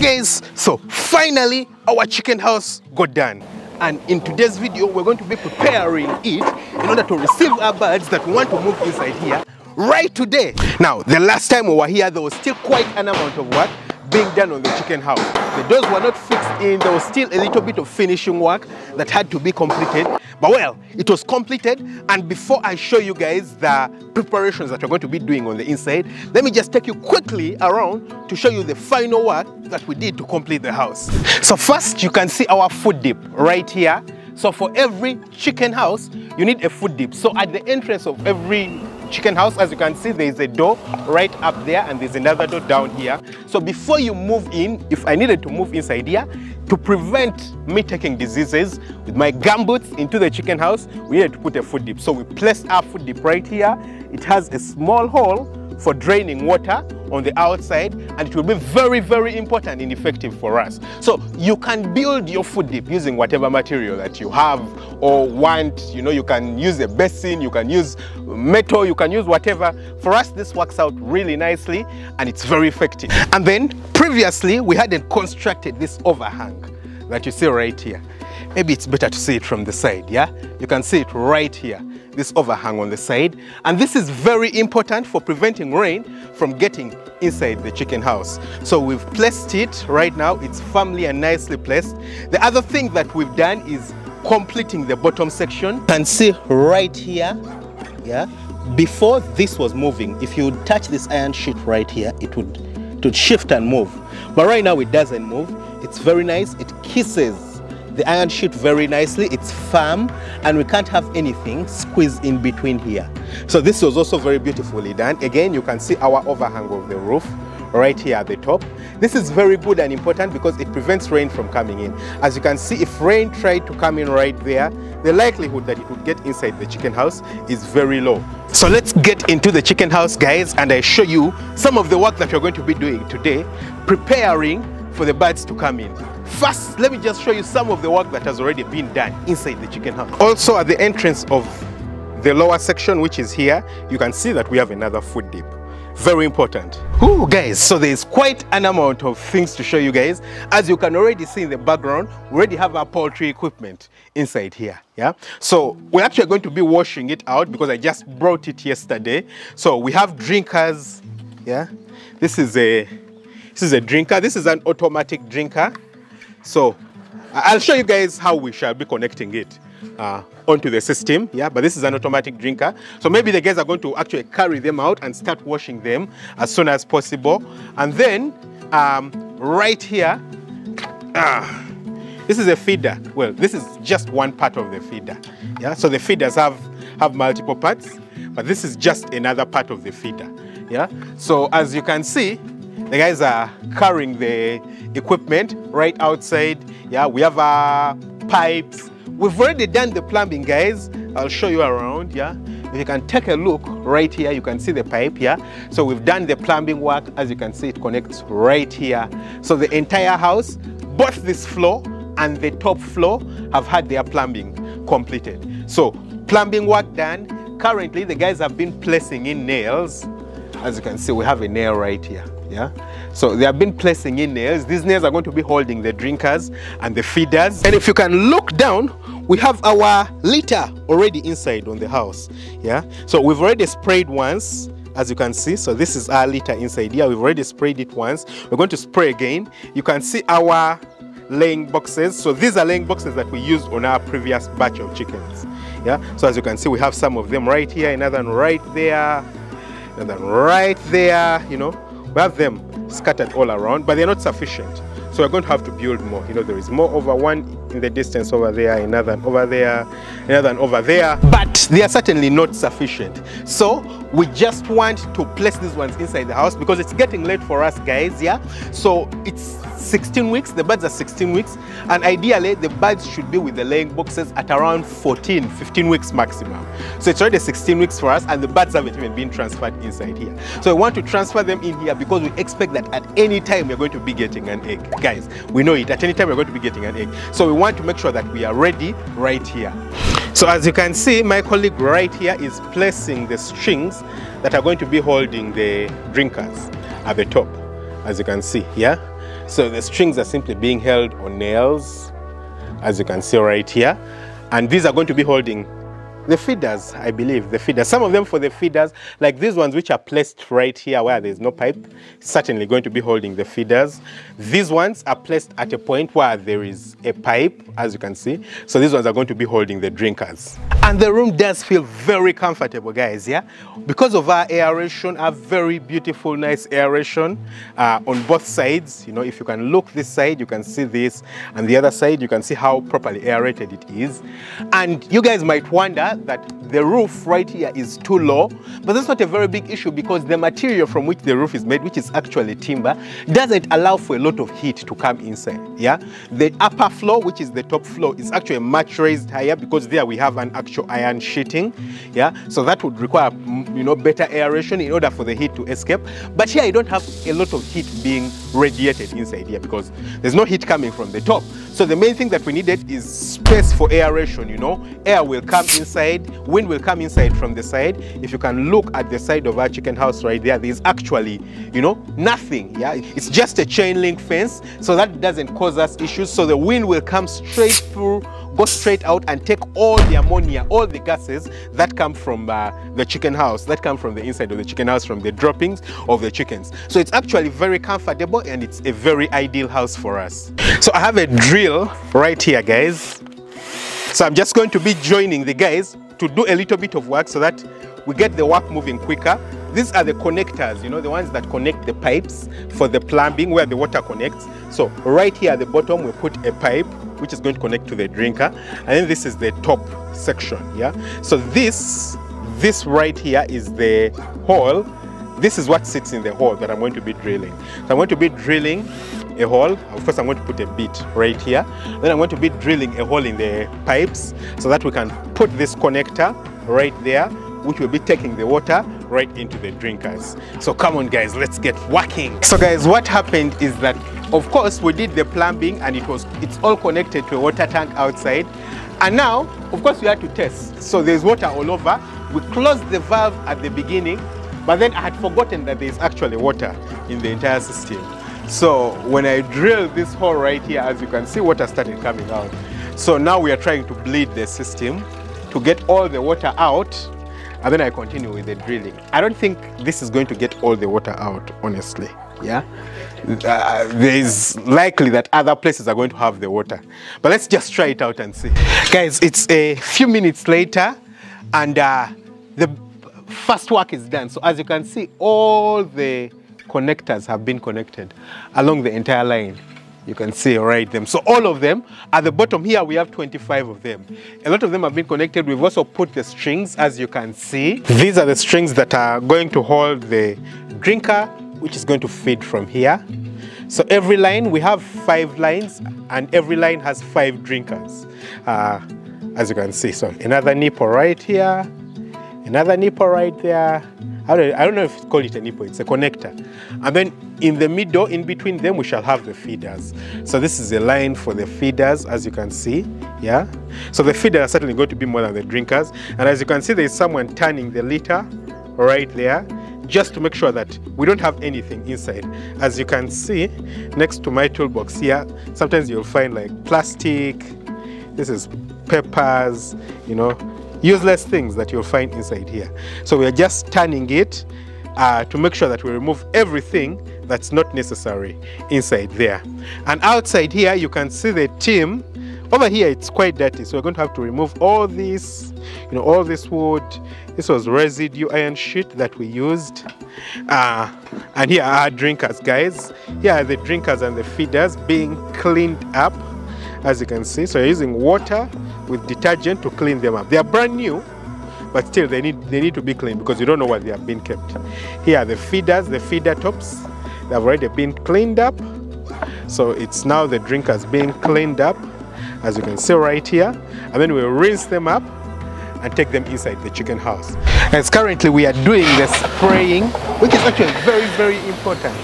Guys, so finally our chicken house got done, and in today's video we're going to be preparing it in order to receive our birds that want to move inside here right today. Now, the last time we were here there was still quite an amount of work being done on the chicken house. The doors were not fixed in, there was still a little bit of finishing work that had to be completed. But well, it was completed, and before I show you guys the preparations that we're going to be doing on the inside, let me just take you quickly around to show you the final work that we did to complete the house. So first, you can see our food dip right here. So for every chicken house, you need a food dip. So at the entrance of every chicken house, as you can see, there is a door right up there and there's another door down here. So before you move in, if I needed to move inside here, to prevent me taking diseases with my gumboots into the chicken house, we needed to put a food dip. So we placed our food dip right here. It has a small hole for draining water on the outside, and it will be very, very important and effective for us. So you can build your food dip using whatever material that you have or want. You know, you can use a basin, you can use metal, you can use whatever. For us, this works out really nicely and it's very effective. And then previously we hadn't constructed this overhang that you see right here. Maybe it's better to see it from the side, yeah? You can see it right here, this overhang on the side. And this is very important for preventing rain from getting inside the chicken house. So we've placed it right now. It's firmly and nicely placed. The other thing that we've done is completing the bottom section. You can see right here, yeah? Before this was moving, if you touch this iron sheet right here, it would shift and move. But right now it doesn't move. It's very nice. It kisses the iron sheet very nicely. It's firm and we can't have anything squeezed in between here. So this was also very beautifully done. Again, you can see our overhang of the roof right here at the top. This is very good and important because it prevents rain from coming in. As you can see, if rain tried to come in right there, the likelihood that it would get inside the chicken house is very low. So let's get into the chicken house, guys, and I show you some of the work that we're going to be doing today, preparing for the birds to come in. First, let me just show you some of the work that has already been done inside the chicken house. Also, at the entrance of the lower section, which is here, you can see that we have another food dip. Very important. Ooh, guys, so there's quite an amount of things to show you guys. As you can already see in the background, we already have our poultry equipment inside here, yeah? So we're actually going to be washing it out because I just brought it yesterday. So we have drinkers, yeah? This is a drinker. This is an automatic drinker. So I'll show you guys how we shall be connecting it onto the system, yeah? But this is an automatic drinker. So maybe the guys are going to actually carry them out and start washing them as soon as possible. And then right here, this is a feeder. Well, this is just one part of the feeder, yeah? So the feeders have multiple parts, but this is just another part of the feeder, yeah? So as you can see, the guys are carrying the equipment right outside. Yeah, we have our pipes. We've already done the plumbing, guys. I'll show you around, yeah. If you can take a look right here, you can see the pipe, yeah. So we've done the plumbing work. As you can see, it connects right here. So the entire house, both this floor and the top floor, have had their plumbing completed. So plumbing work done. Currently, the guys have been placing in nails. As you can see, we have a nail right here. Yeah, so they have been placing in nails. These nails are going to be holding the drinkers and the feeders. And if you can look down, we have our litter already inside on the house. Yeah, so we've already sprayed once, as you can see. So this is our litter inside here. We've already sprayed it once. We're going to spray again. You can see our laying boxes. So these are laying boxes that we used on our previous batch of chickens. Yeah, so as you can see, we have some of them right here, another one right there, another one right there, you know. We have them scattered all around, but they're not sufficient. So we're going to have to build more. You know, there is more over one in the distance over there, another over there, another over there. But they are certainly not sufficient. So we just want to place these ones inside the house because it's getting late for us, guys, yeah? So it's 16 weeks, the birds are 16 weeks, and ideally the birds should be with the laying boxes at around 14, 15 weeks maximum. So it's already 16 weeks for us, and the birds haven't even been transferred inside here. So we want to transfer them in here because we expect that at any time we're going to be getting an egg. Guys, we know it, at any time we're going to be getting an egg. So we want to make sure that we are ready right here. So as you can see, my colleague right here is placing the strings that are going to be holding the drinkers at the top, as you can see, yeah? So the strings are simply being held on nails, as you can see right here. And these are going to be holding the feeders, I believe, the feeders. Some of them for the feeders, like these ones which are placed right here where there's no pipe, certainly going to be holding the feeders. These ones are placed at a point where there is a pipe, as you can see. So these ones are going to be holding the drinkers. And the room does feel very comfortable, guys, yeah? Because of our aeration, our very beautiful, nice aeration on both sides. You know, if you can look this side, you can see this. And the other side, you can see how properly aerated it is. And you guys might wonder that the roof right here is too low, but that's not a very big issue because the material from which the roof is made, which is actually timber, doesn't allow for a lot of heat to come inside. Yeah, the upper floor, which is the top floor, is actually much raised higher because there we have an actual iron sheeting. Yeah, so that would require, you know, better aeration in order for the heat to escape. But here you don't have a lot of heat being radiated inside here because there's no heat coming from the top. So the main thing that we needed is space for aeration. You know, air will come inside, wind will come inside from the side. If you can look at the side of our chicken house right there, there's actually, you know, nothing. Yeah, it's just a chain link fence, so that doesn't cause us issues. So the wind will come straight through, go straight out and take all the ammonia, all the gases that come from the chicken house, that come from the inside of the chicken house, from the droppings of the chickens. So it's actually very comfortable and it's a very ideal house for us. So I have a drill right here, guys. So I'm just going to be joining the guys to do a little bit of work so that we get the work moving quicker. These are the connectors, you know, the ones that connect the pipes for the plumbing where the water connects. So right here at the bottom, we put a pipe which is going to connect to the drinker. And then this is the top section, yeah? So this right here is the hole. This is what sits in the hole that I'm going to be drilling. So I'm going to be drilling a hole. Of course, I'm going to put a bit right here. Then I'm going to be drilling a hole in the pipes so that we can put this connector right there, which will be taking the water right into the drinkers. So come on, guys, let's get working. So guys, what happened is that, of course, we did the plumbing and it's all connected to a water tank outside. And now, of course, we had to test. So there's water all over. We closed the valve at the beginning, but then I had forgotten that there's actually water in the entire system. So when I drilled this hole right here, as you can see, water started coming out. So now we are trying to bleed the system to get all the water out, and then I continue with the drilling. I don't think this is going to get all the water out, honestly. Yeah, there is likely that other places are going to have the water, but let's just try it out and see. Guys, it's a few minutes later, and the first work is done. So as you can see, all the connectors have been connected along the entire line. You can see right them. So all of them at the bottom here, we have 25 of them. A lot of them have been connected. We've also put the strings, as you can see. These are the strings that are going to hold the drinker, which is going to feed from here. So every line, we have 5 lines, and every line has 5 drinkers, as you can see. So another nipple right here, another nipple right there. I don't know if you call it a nipple, it's a connector. And then in the middle, in between them, we shall have the feeders. So this is a line for the feeders, as you can see, yeah? So the feeders are certainly going to be more than the drinkers. And as you can see, there is someone turning the liter right there, just to make sure that we don't have anything inside. As you can see, next to my toolbox here, sometimes you'll find like plastic, this is peppers, you know, useless things that you'll find inside here. So we are just turning it to make sure that we remove everything that's not necessary inside there. And outside here, you can see the team. Over here, it's quite dirty, so we're going to have to remove all this, you know, all this wood. This was residue iron sheet that we used. And here are our drinkers, guys. Here are the drinkers and the feeders being cleaned up, as you can see. So you're using water with detergent to clean them up. They are brand new, but still they need to be cleaned because you don't know where they have been kept. Here are the feeders, the feeder tops. They have already been cleaned up. So it's now the drinkers being cleaned up, as you can see right here. And then we'll rinse them up and take them inside the chicken house. As currently we are doing the spraying, which is actually very, very important.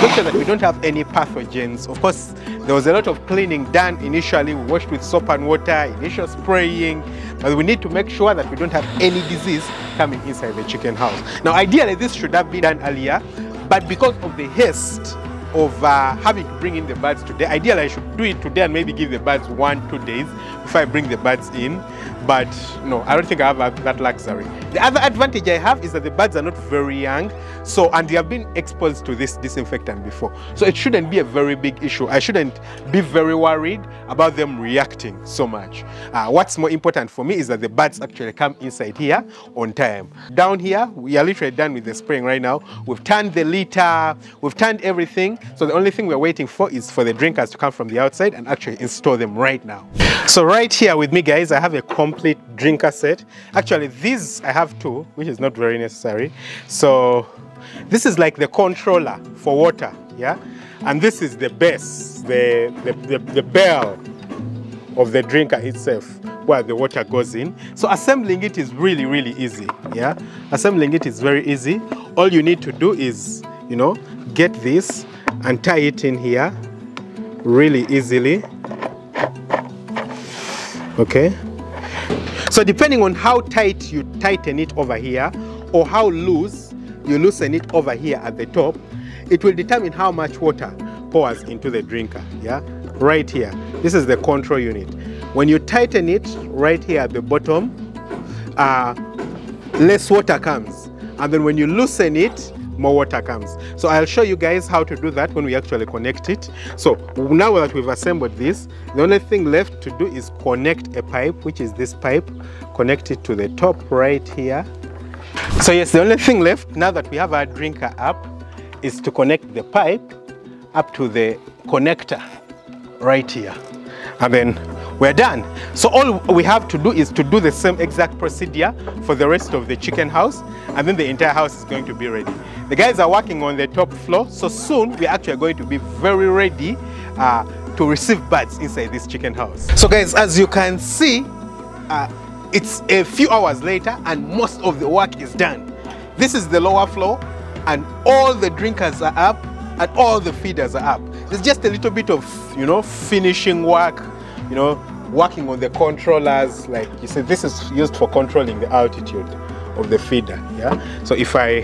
Make sure that we don't have any pathogens. Of course, there was a lot of cleaning done initially. We washed with soap and water, initial spraying, but we need to make sure that we don't have any disease coming inside the chicken house. Now, ideally, this should have been done earlier, but because of the haste of having to bring in the birds today. Ideally, I should do it today and maybe give the birds 1-2 days before I bring the birds in. But no, I don't think I have that luxury. The other advantage I have is that the birds are not very young, and they have been exposed to this disinfectant before. So it shouldn't be a very big issue. I shouldn't be very worried about them reacting so much. What's more important for me is that the birds actually come inside here on time. Down here, we are literally done with the spraying right now. We've turned the litter, we've turned everything. So the only thing we're waiting for is for the drinkers to come from the outside and actually install them right now. So right here with me, guys, I have a complete drinker set. Actually, these I have two, which is not very necessary. So this is like the controller for water, yeah? And this is the base, the bell of the drinker itself, where the water goes in. So assembling it is really, really easy, yeah? Assembling it is very easy. All you need to do is, you know, get this and tie it in here really easily. Okay, so depending on how tight you tighten it over here or how loose you loosen it over here at the top, it will determine how much water pours into the drinker. Yeah, right here, this is the control unit. When you tighten it right here at the bottom, less water comes, and then when you loosen it, more water comes. So I'll show you guys how to do that when we actually connect it. So now that we've assembled this, the only thing left to do is connect a pipe, which is this pipe. Connect it to the top right here. So yes, the only thing left now that we have our drinker up is to connect the pipe up to the connector right here, and then we're done. So all we have to do is to do the same exact procedure for the rest of the chicken house, and then the entire house is going to be ready. The guys are working on the top floor, so soon we're actually going to be very ready to receive birds inside this chicken house. So guys, as you can see, it's a few hours later and most of the work is done. This is the lower floor and all the drinkers are up and all the feeders are up. There's just a little bit of, you know, finishing work, you know, working on the controllers. Like you said, this is used for controlling the altitude of the feeder. Yeah, so if I,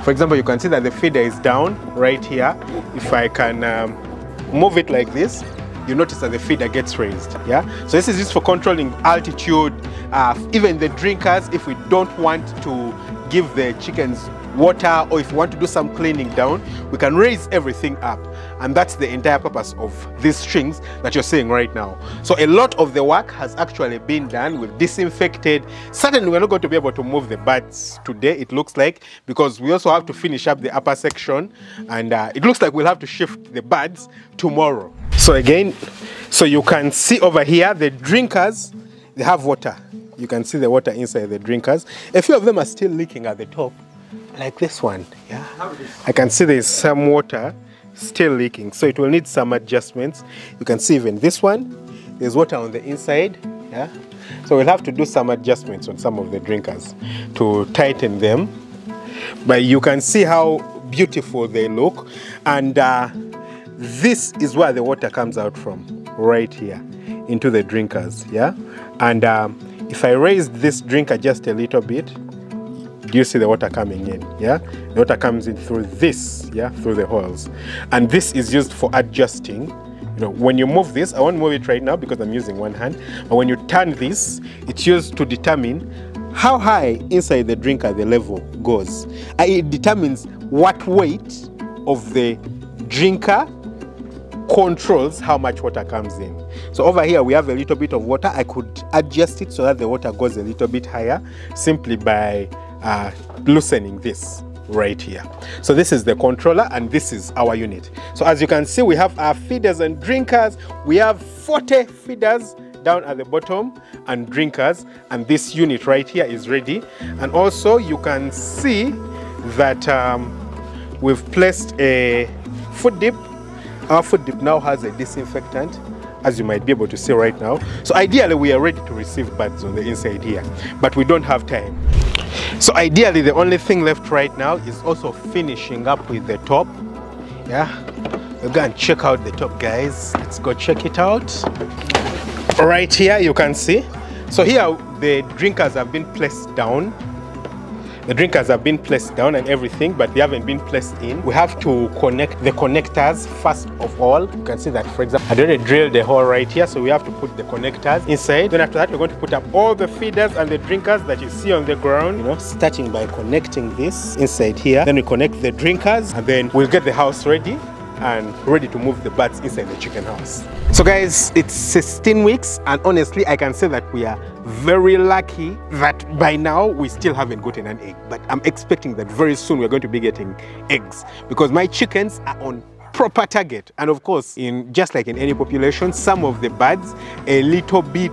for example, you can see that the feeder is down right here. If I can move it like this, you notice that the feeder gets raised. Yeah, so this is used for controlling altitude. Even the drinkers, if we don't want to give the chickens water, or if we want to do some cleaning down, we can raise everything up. And that's the entire purpose of these strings that you're seeing right now. So a lot of the work has actually been done. We've disinfected. Certainly we're not going to be able to move the birds today, it looks like, because we also have to finish up the upper section, and it looks like we'll have to shift the birds tomorrow. So again, so you can see over here the drinkers, they have water. You can see the water inside the drinkers. A few of them are still leaking at the top, like this one. Yeah, I can see there's some water still leaking, so it will need some adjustments. You can see even this one, there's water on the inside. Yeah, so we'll have to do some adjustments on some of the drinkers to tighten them, but you can see how beautiful they look. And this is where the water comes out from, right here into the drinkers. Yeah, and if I raise this drinker just a little bit, do you see the water coming in? Yeah, the water comes in through this, yeah, through the holes. And this is used for adjusting. You know, when you move this, I won't move it right now because I'm using one hand, but when you turn this, it's used to determine how high inside the drinker the level goes. It determines what weight of the drinker controls how much water comes in. So over here we have a little bit of water. I could adjust it so that the water goes a little bit higher simply by loosening this right here. So this is the controller and this is our unit. So as you can see, we have our feeders and drinkers. We have 40 feeders down at the bottom and drinkers, and this unit right here is ready. And also you can see that we've placed a food dip. Our food dip now has a disinfectant, as you might be able to see right now. So ideally we are ready to receive birds on the inside here, but we don't have time. So ideally the only thing left right now is also finishing up with the top. Yeah, we're going to check out the top, guys. Let's go check it out. Right here you can see. So here the drinkers have been placed down. The drinkers have been placed down and everything, but they haven't been placed in. We have to connect the connectors first of all. You can see that, for example, I already drilled the hole right here, so we have to put the connectors inside. Then after that, we're going to put up all the feeders and the drinkers that you see on the ground, you know, starting by connecting this inside here. Then we connect the drinkers, and then we'll get the house ready and ready to move the birds inside the chicken house. So guys, it's 16 weeks, and honestly I can say that we are very lucky that by now we still haven't gotten an egg, but I'm expecting that very soon we're going to be getting eggs, because my chickens are on proper target. And of course, in just like in any population, some of the birds a little bit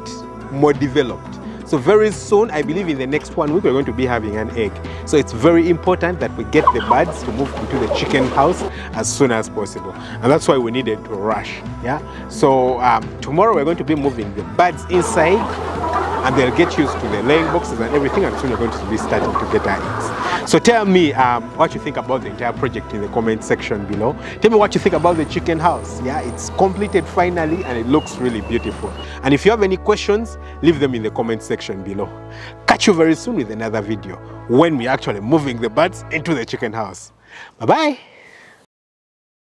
more developed. So very soon, I believe in the next 1 week, we're going to be having an egg. So it's very important that we get the birds to move into the chicken house as soon as possible. And that's why we needed to rush, yeah? So tomorrow we're going to be moving the birds inside, and they'll get used to the laying boxes and everything, and soon we're going to be starting to get our eggs. So tell me what you think about the entire project in the comment section below. Tell me what you think about the chicken house. Yeah, it's completed finally, and it looks really beautiful. And if you have any questions, leave them in the comment section below. Catch you very soon with another video when we're actually moving the birds into the chicken house. Bye-bye.